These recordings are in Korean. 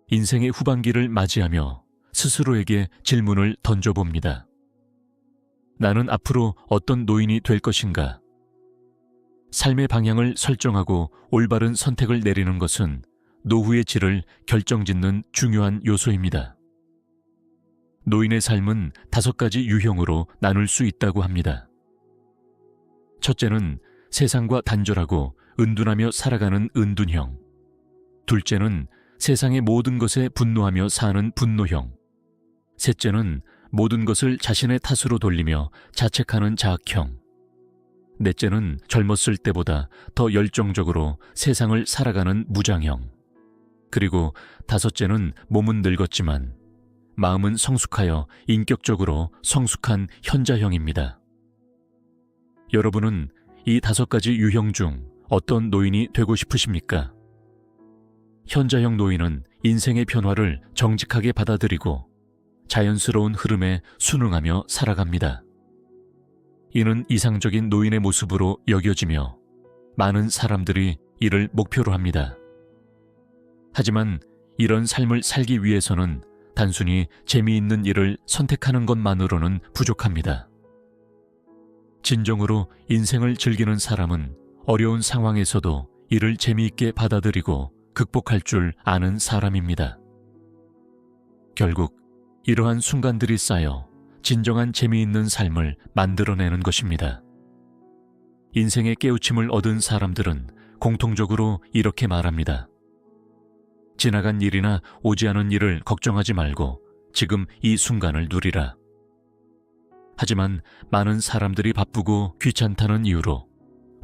인생의 후반기를 맞이하며 스스로에게 질문을 던져봅니다. 나는 앞으로 어떤 노인이 될 것인가? 삶의 방향을 설정하고 올바른 선택을 내리는 것은 노후의 질을 결정짓는 중요한 요소입니다. 노인의 삶은 5가지 유형으로 나눌 수 있다고 합니다. 첫째는 세상과 단절하고 은둔하며 살아가는 은둔형. 둘째는 세상의 모든 것에 분노하며 사는 분노형. 셋째는 모든 것을 자신의 탓으로 돌리며 자책하는 자학형. 넷째는 젊었을 때보다 더 열정적으로 세상을 살아가는 무장형. 그리고 다섯째는 몸은 늙었지만 마음은 성숙하여 인격적으로 성숙한 현자형입니다. 여러분은 이 5가지 유형 중 어떤 노인이 되고 싶으십니까? 현자형 노인은 인생의 변화를 정직하게 받아들이고 자연스러운 흐름에 순응하며 살아갑니다. 이는 이상적인 노인의 모습으로 여겨지며 많은 사람들이 이를 목표로 합니다. 하지만 이런 삶을 살기 위해서는 단순히 재미있는 일을 선택하는 것만으로는 부족합니다. 진정으로 인생을 즐기는 사람은 어려운 상황에서도 이를 재미있게 받아들이고 극복할 줄 아는 사람입니다. 결국 이러한 순간들이 쌓여 진정한 재미있는 삶을 만들어내는 것입니다. 인생의 깨우침을 얻은 사람들은 공통적으로 이렇게 말합니다. 지나간 일이나 오지 않은 일을 걱정하지 말고 지금 이 순간을 누리라. 하지만 많은 사람들이 바쁘고 귀찮다는 이유로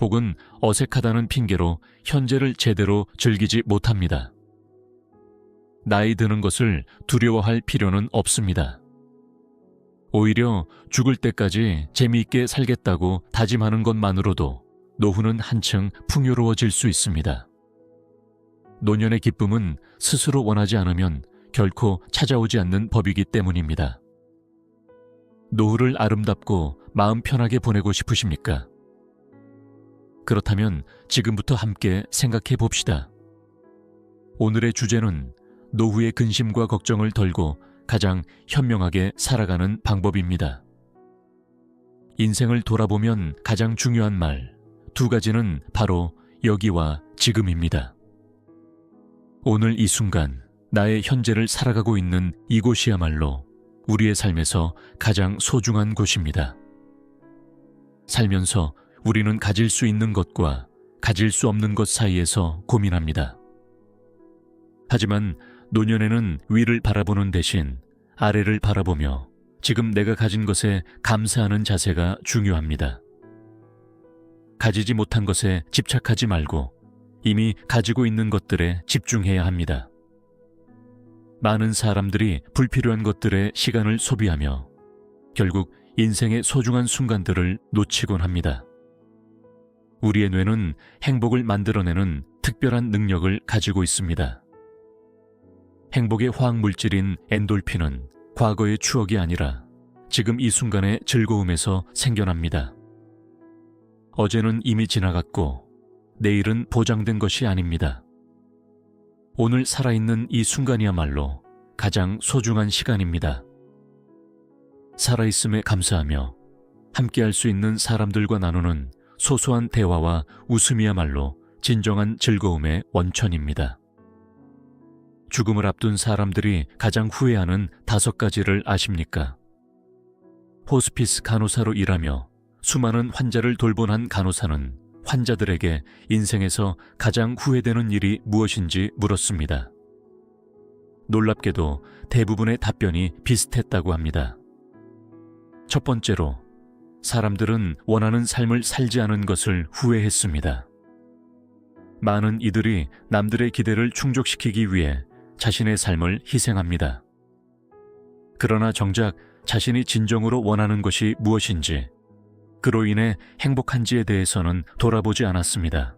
혹은 어색하다는 핑계로 현재를 제대로 즐기지 못합니다. 나이 드는 것을 두려워할 필요는 없습니다. 오히려 죽을 때까지 재미있게 살겠다고 다짐하는 것만으로도 노후는 한층 풍요로워질 수 있습니다. 노년의 기쁨은 스스로 원하지 않으면 결코 찾아오지 않는 법이기 때문입니다. 노후를 아름답고 마음 편하게 보내고 싶으십니까? 그렇다면 지금부터 함께 생각해 봅시다. 오늘의 주제는 노후의 근심과 걱정을 덜고 가장 현명하게 살아가는 방법입니다. 인생을 돌아보면 가장 중요한 말 2가지는 바로 여기와 지금입니다. 오늘 이 순간 나의 현재를 살아가고 있는 이곳이야말로 우리의 삶에서 가장 소중한 곳입니다. 살면서 우리는 가질 수 있는 것과 가질 수 없는 것 사이에서 고민합니다. 하지만 노년에는 위를 바라보는 대신 아래를 바라보며 지금 내가 가진 것에 감사하는 자세가 중요합니다. 가지지 못한 것에 집착하지 말고 이미 가지고 있는 것들에 집중해야 합니다. 많은 사람들이 불필요한 것들에 시간을 소비하며 결국 인생의 소중한 순간들을 놓치곤 합니다. 우리의 뇌는 행복을 만들어내는 특별한 능력을 가지고 있습니다. 행복의 화학물질인 엔돌핀은 과거의 추억이 아니라 지금 이 순간의 즐거움에서 생겨납니다. 어제는 이미 지나갔고 내일은 보장된 것이 아닙니다. 오늘 살아있는 이 순간이야말로 가장 소중한 시간입니다. 살아있음에 감사하며 함께할 수 있는 사람들과 나누는 소소한 대화와 웃음이야말로 진정한 즐거움의 원천입니다. 죽음을 앞둔 사람들이 가장 후회하는 5가지를 아십니까? 호스피스 간호사로 일하며 수많은 환자를 돌본 한 간호사는 환자들에게 인생에서 가장 후회되는 일이 무엇인지 물었습니다. 놀랍게도 대부분의 답변이 비슷했다고 합니다. 첫 번째로, 사람들은 원하는 삶을 살지 않은 것을 후회했습니다. 많은 이들이 남들의 기대를 충족시키기 위해 자신의 삶을 희생합니다. 그러나 정작 자신이 진정으로 원하는 것이 무엇인지, 그로 인해 행복한지에 대해서는 돌아보지 않았습니다.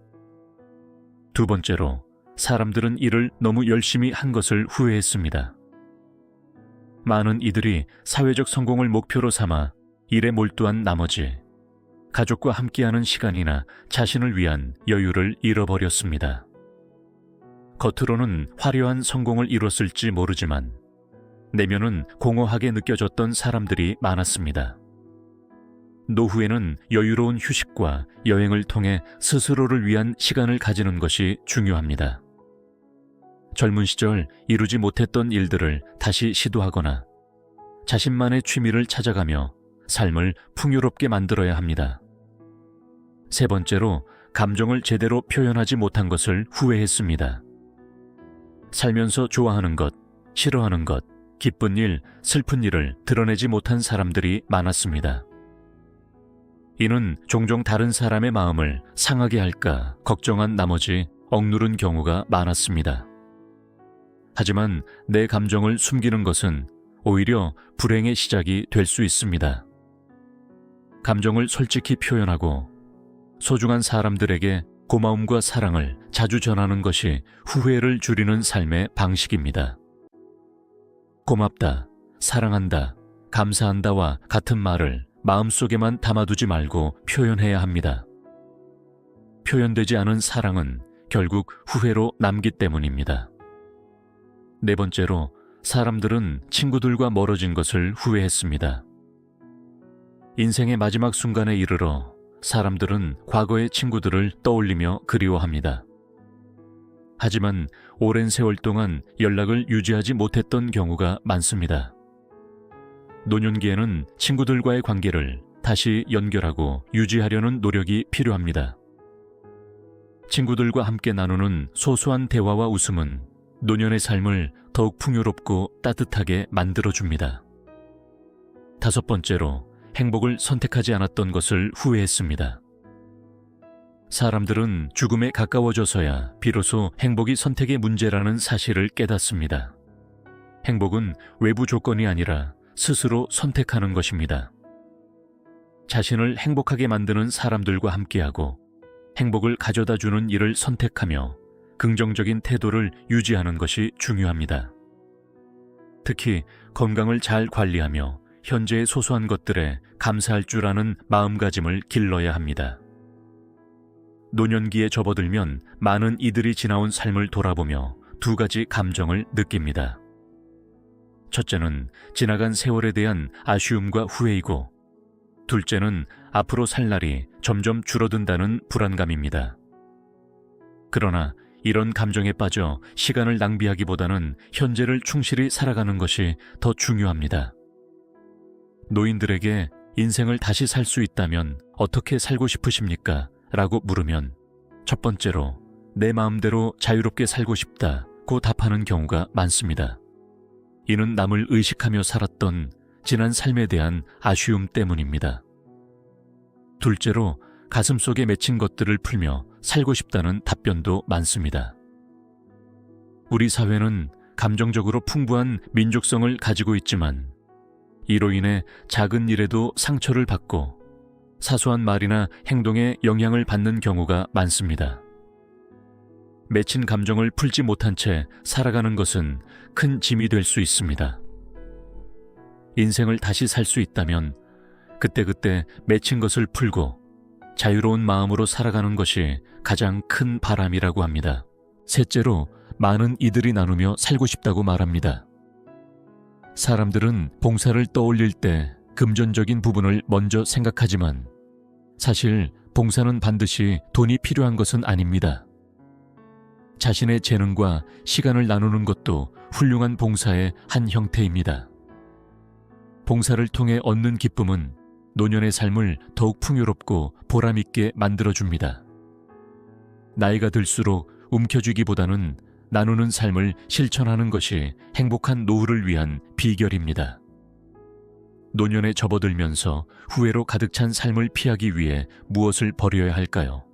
두 번째로, 사람들은 일을 너무 열심히 한 것을 후회했습니다. 많은 이들이 사회적 성공을 목표로 삼아 일에 몰두한 나머지 가족과 함께하는 시간이나 자신을 위한 여유를 잃어버렸습니다. 겉으로는 화려한 성공을 이뤘을지 모르지만 내면은 공허하게 느껴졌던 사람들이 많았습니다. 노후에는 여유로운 휴식과 여행을 통해 스스로를 위한 시간을 가지는 것이 중요합니다. 젊은 시절 이루지 못했던 일들을 다시 시도하거나 자신만의 취미를 찾아가며 삶을 풍요롭게 만들어야 합니다. 세 번째로, 감정을 제대로 표현하지 못한 것을 후회했습니다. 살면서 좋아하는 것, 싫어하는 것, 기쁜 일, 슬픈 일을 드러내지 못한 사람들이 많았습니다. 이는 종종 다른 사람의 마음을 상하게 할까 걱정한 나머지 억누른 경우가 많았습니다. 하지만 내 감정을 숨기는 것은 오히려 불행의 시작이 될 수 있습니다. 감정을 솔직히 표현하고 소중한 사람들에게 고마움과 사랑을 자주 전하는 것이 후회를 줄이는 삶의 방식입니다. 고맙다, 사랑한다, 감사한다와 같은 말을 마음속에만 담아두지 말고 표현해야 합니다. 표현되지 않은 사랑은 결국 후회로 남기 때문입니다. 네 번째로, 사람들은 친구들과 멀어진 것을 후회했습니다. 인생의 마지막 순간에 이르러 사람들은 과거의 친구들을 떠올리며 그리워합니다. 하지만 오랜 세월 동안 연락을 유지하지 못했던 경우가 많습니다. 노년기에는 친구들과의 관계를 다시 연결하고 유지하려는 노력이 필요합니다. 친구들과 함께 나누는 소소한 대화와 웃음은 노년의 삶을 더욱 풍요롭고 따뜻하게 만들어줍니다. 다섯 번째로, 행복을 선택하지 않았던 것을 후회했습니다. 사람들은 죽음에 가까워져서야 비로소 행복이 선택의 문제라는 사실을 깨닫습니다. 행복은 외부 조건이 아니라 스스로 선택하는 것입니다. 자신을 행복하게 만드는 사람들과 함께하고 행복을 가져다주는 일을 선택하며 긍정적인 태도를 유지하는 것이 중요합니다. 특히 건강을 잘 관리하며 현재의 소소한 것들에 감사할 줄 아는 마음가짐을 길러야 합니다. 노년기에 접어들면 많은 이들이 지나온 삶을 돌아보며 두 가지 감정을 느낍니다. 첫째는 지나간 세월에 대한 아쉬움과 후회이고, 둘째는 앞으로 살 날이 점점 줄어든다는 불안감입니다. 그러나 이런 감정에 빠져 시간을 낭비하기보다는 현재를 충실히 살아가는 것이 더 중요합니다. 노인들에게 인생을 다시 살 수 있다면 어떻게 살고 싶으십니까? 라고 물으면 첫 번째로 내 마음대로 자유롭게 살고 싶다고 답하는 경우가 많습니다. 이는 남을 의식하며 살았던 지난 삶에 대한 아쉬움 때문입니다. 둘째로 가슴속에 맺힌 것들을 풀며 살고 싶다는 답변도 많습니다. 우리 사회는 감정적으로 풍부한 민족성을 가지고 있지만 이로 인해 작은 일에도 상처를 받고 사소한 말이나 행동에 영향을 받는 경우가 많습니다. 맺힌 감정을 풀지 못한 채 살아가는 것은 큰 짐이 될 수 있습니다. 인생을 다시 살 수 있다면 그때그때 맺힌 것을 풀고 자유로운 마음으로 살아가는 것이 가장 큰 바람이라고 합니다. 셋째로, 많은 이들이 나누며 살고 싶다고 말합니다. 사람들은 봉사를 떠올릴 때 금전적인 부분을 먼저 생각하지만 사실 봉사는 반드시 돈이 필요한 것은 아닙니다. 자신의 재능과 시간을 나누는 것도 훌륭한 봉사의 한 형태입니다. 봉사를 통해 얻는 기쁨은 노년의 삶을 더욱 풍요롭고 보람있게 만들어줍니다. 나이가 들수록 움켜쥐기보다는 나누는 삶을 실천하는 것이 행복한 노후를 위한 비결입니다. 노년에 접어들면서 후회로 가득 찬 삶을 피하기 위해 무엇을 버려야 할까요?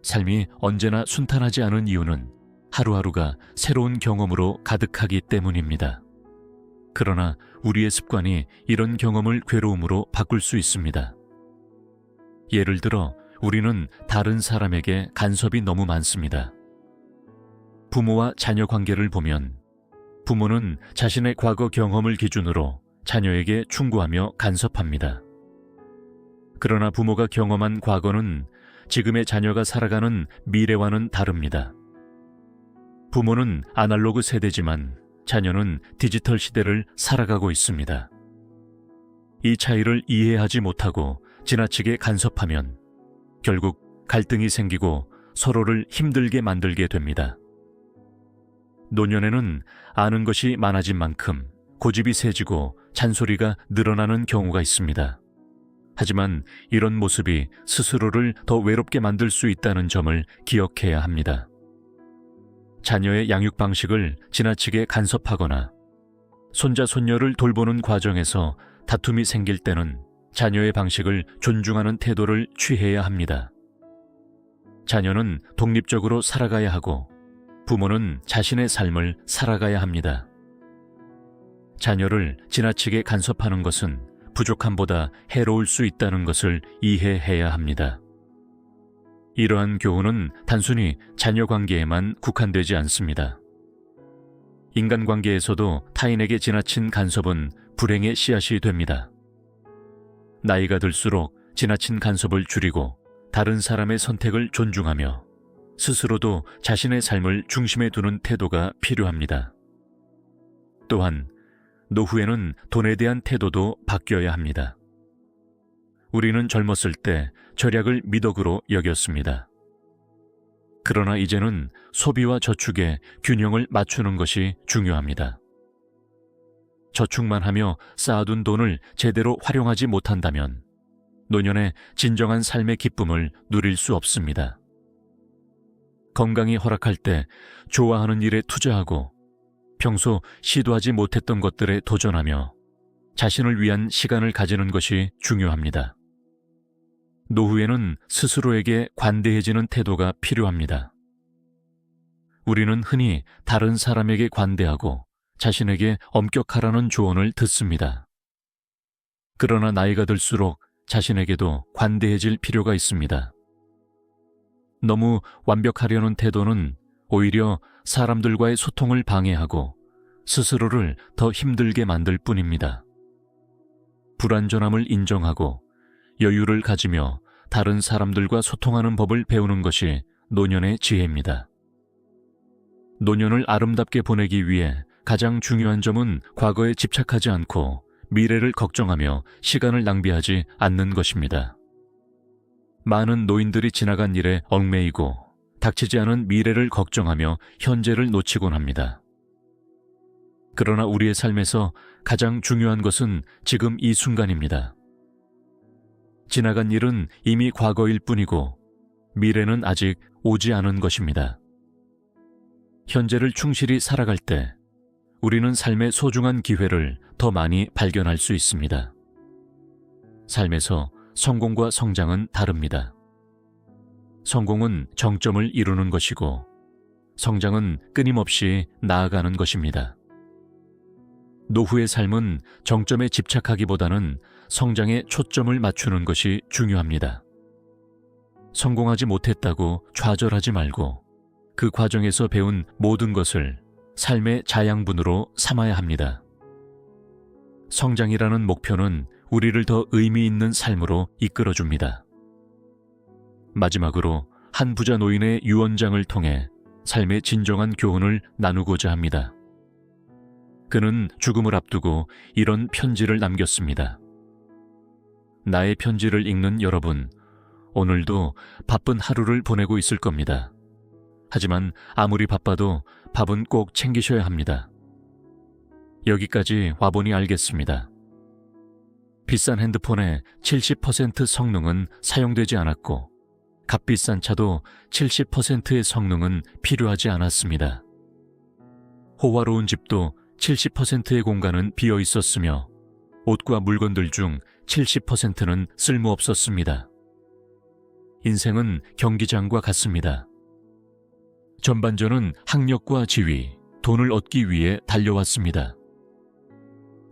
삶이 언제나 순탄하지 않은 이유는 하루하루가 새로운 경험으로 가득하기 때문입니다. 그러나 우리의 습관이 이런 경험을 괴로움으로 바꿀 수 있습니다. 예를 들어 우리는 다른 사람에게 간섭이 너무 많습니다. 부모와 자녀 관계를 보면 부모는 자신의 과거 경험을 기준으로 자녀에게 충고하며 간섭합니다. 그러나 부모가 경험한 과거는 지금의 자녀가 살아가는 미래와는 다릅니다. 부모는 아날로그 세대지만 자녀는 디지털 시대를 살아가고 있습니다. 이 차이를 이해하지 못하고 지나치게 간섭하면 결국 갈등이 생기고 서로를 힘들게 만들게 됩니다. 노년에는 아는 것이 많아진 만큼 고집이 세지고 잔소리가 늘어나는 경우가 있습니다. 하지만 이런 모습이 스스로를 더 외롭게 만들 수 있다는 점을 기억해야 합니다. 자녀의 양육 방식을 지나치게 간섭하거나 손자, 손녀를 돌보는 과정에서 다툼이 생길 때는 자녀의 방식을 존중하는 태도를 취해야 합니다. 자녀는 독립적으로 살아가야 하고 부모는 자신의 삶을 살아가야 합니다. 자녀를 지나치게 간섭하는 것은 부족함보다 해로울 수 있다는 것을 이해해야 합니다. 이러한 교훈은 단순히 자녀 관계에만 국한되지 않습니다. 인간관계에서도 타인에게 지나친 간섭은 불행의 씨앗이 됩니다. 나이가 들수록 지나친 간섭을 줄이고 다른 사람의 선택을 존중하며 스스로도 자신의 삶을 중심에 두는 태도가 필요합니다. 또한 노후에는 돈에 대한 태도도 바뀌어야 합니다. 우리는 젊었을 때 절약을 미덕으로 여겼습니다. 그러나 이제는 소비와 저축의 균형을 맞추는 것이 중요합니다. 저축만 하며 쌓아둔 돈을 제대로 활용하지 못한다면 노년에 진정한 삶의 기쁨을 누릴 수 없습니다. 건강이 허락할 때 좋아하는 일에 투자하고 평소 시도하지 못했던 것들에 도전하며 자신을 위한 시간을 가지는 것이 중요합니다. 노후에는 스스로에게 관대해지는 태도가 필요합니다. 우리는 흔히 다른 사람에게 관대하고 자신에게 엄격하라는 조언을 듣습니다. 그러나 나이가 들수록 자신에게도 관대해질 필요가 있습니다. 너무 완벽하려는 태도는 오히려 사람들과의 소통을 방해하고 스스로를 더 힘들게 만들 뿐입니다. 불완전함을 인정하고 여유를 가지며 다른 사람들과 소통하는 법을 배우는 것이 노년의 지혜입니다. 노년을 아름답게 보내기 위해 가장 중요한 점은 과거에 집착하지 않고 미래를 걱정하며 시간을 낭비하지 않는 것입니다. 많은 노인들이 지나간 일에 얽매이고 닥치지 않은 미래를 걱정하며 현재를 놓치곤 합니다. 그러나 우리의 삶에서 가장 중요한 것은 지금 이 순간입니다. 지나간 일은 이미 과거일 뿐이고 미래는 아직 오지 않은 것입니다. 현재를 충실히 살아갈 때 우리는 삶의 소중한 기회를 더 많이 발견할 수 있습니다. 삶에서 성공과 성장은 다릅니다. 성공은 정점을 이루는 것이고 성장은 끊임없이 나아가는 것입니다. 노후의 삶은 정점에 집착하기보다는 성장에 초점을 맞추는 것이 중요합니다. 성공하지 못했다고 좌절하지 말고 그 과정에서 배운 모든 것을 삶의 자양분으로 삼아야 합니다. 성장이라는 목표는 우리를 더 의미 있는 삶으로 이끌어줍니다. 마지막으로 한 부자 노인의 유언장을 통해 삶의 진정한 교훈을 나누고자 합니다. 그는 죽음을 앞두고 이런 편지를 남겼습니다. 나의 편지를 읽는 여러분, 오늘도 바쁜 하루를 보내고 있을 겁니다. 하지만 아무리 바빠도 밥은 꼭 챙기셔야 합니다. 여기까지 와보니 알겠습니다. 비싼 핸드폰의 70% 성능은 사용되지 않았고 값비싼 차도 70%의 성능은 필요하지 않았습니다. 호화로운 집도 70%의 공간은 비어 있었으며 옷과 물건들 중 70%는 쓸모없었습니다. 인생은 경기장과 같습니다. 전반전은 학력과 지위, 돈을 얻기 위해 달려왔습니다.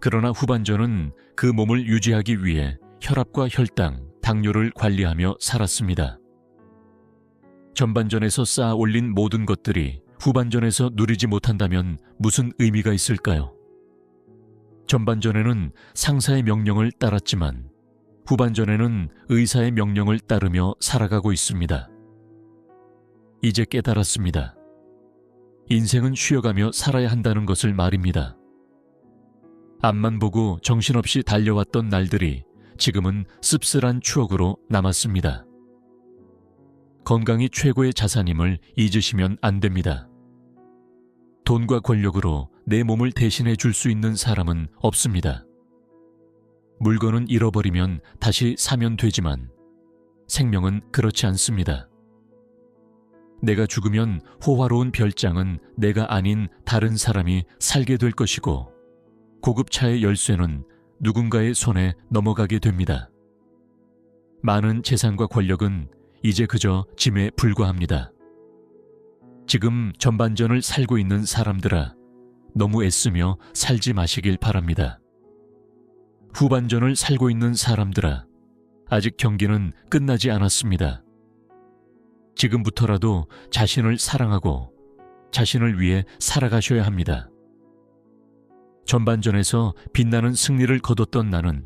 그러나 후반전은 그 몸을 유지하기 위해 혈압과 혈당, 당뇨를 관리하며 살았습니다. 전반전에서 쌓아 올린 모든 것들이 후반전에서 누리지 못한다면 무슨 의미가 있을까요? 전반전에는 상사의 명령을 따랐지만 후반전에는 의사의 명령을 따르며 살아가고 있습니다. 이제 깨달았습니다. 인생은 쉬어가며 살아야 한다는 것을 말입니다. 앞만 보고 정신없이 달려왔던 날들이 지금은 씁쓸한 추억으로 남았습니다. 건강이 최고의 자산임을 잊으시면 안 됩니다. 돈과 권력으로 내 몸을 대신해 줄 수 있는 사람은 없습니다. 물건은 잃어버리면 다시 사면 되지만 생명은 그렇지 않습니다. 내가 죽으면 호화로운 별장은 내가 아닌 다른 사람이 살게 될 것이고 고급 차의 열쇠는 누군가의 손에 넘어가게 됩니다. 많은 재산과 권력은 이제 그저 짐에 불과합니다. 지금 전반전을 살고 있는 사람들아, 너무 애쓰며 살지 마시길 바랍니다. 후반전을 살고 있는 사람들아, 아직 경기는 끝나지 않았습니다. 지금부터라도 자신을 사랑하고 자신을 위해 살아가셔야 합니다. 전반전에서 빛나는 승리를 거뒀던 나는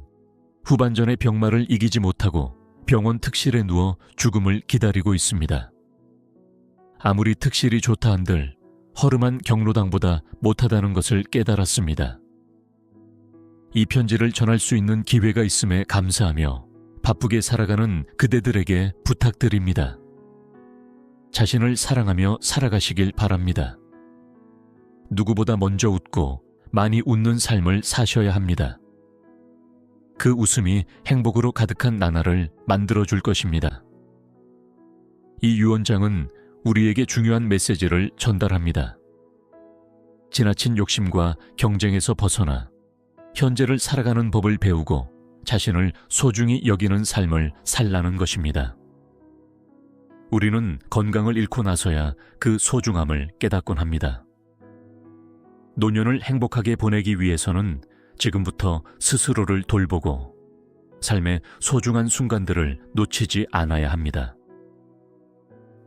후반전의 병마를 이기지 못하고 병원 특실에 누워 죽음을 기다리고 있습니다. 아무리 특실이 좋다 한들 허름한 경로당보다 못하다는 것을 깨달았습니다. 이 편지를 전할 수 있는 기회가 있음에 감사하며 바쁘게 살아가는 그대들에게 부탁드립니다. 자신을 사랑하며 살아가시길 바랍니다. 누구보다 먼저 웃고 많이 웃는 삶을 사셔야 합니다. 그 웃음이 행복으로 가득한 나날을 만들어줄 것입니다. 이 유언장은 우리에게 중요한 메시지를 전달합니다. 지나친 욕심과 경쟁에서 벗어나 현재를 살아가는 법을 배우고 자신을 소중히 여기는 삶을 살라는 것입니다. 우리는 건강을 잃고 나서야 그 소중함을 깨닫곤 합니다. 노년을 행복하게 보내기 위해서는 지금부터 스스로를 돌보고 삶의 소중한 순간들을 놓치지 않아야 합니다.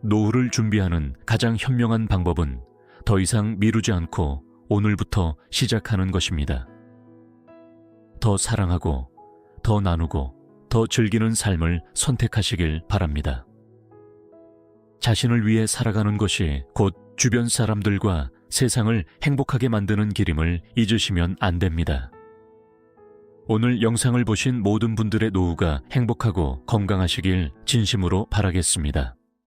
노후를 준비하는 가장 현명한 방법은 더 이상 미루지 않고 오늘부터 시작하는 것입니다. 더 사랑하고, 더 나누고, 더 즐기는 삶을 선택하시길 바랍니다. 자신을 위해 살아가는 것이 곧 주변 사람들과 세상을 행복하게 만드는 길임을 잊으시면 안 됩니다. 오늘 영상을 보신 모든 분들의 노후가 행복하고 건강하시길 진심으로 바라겠습니다.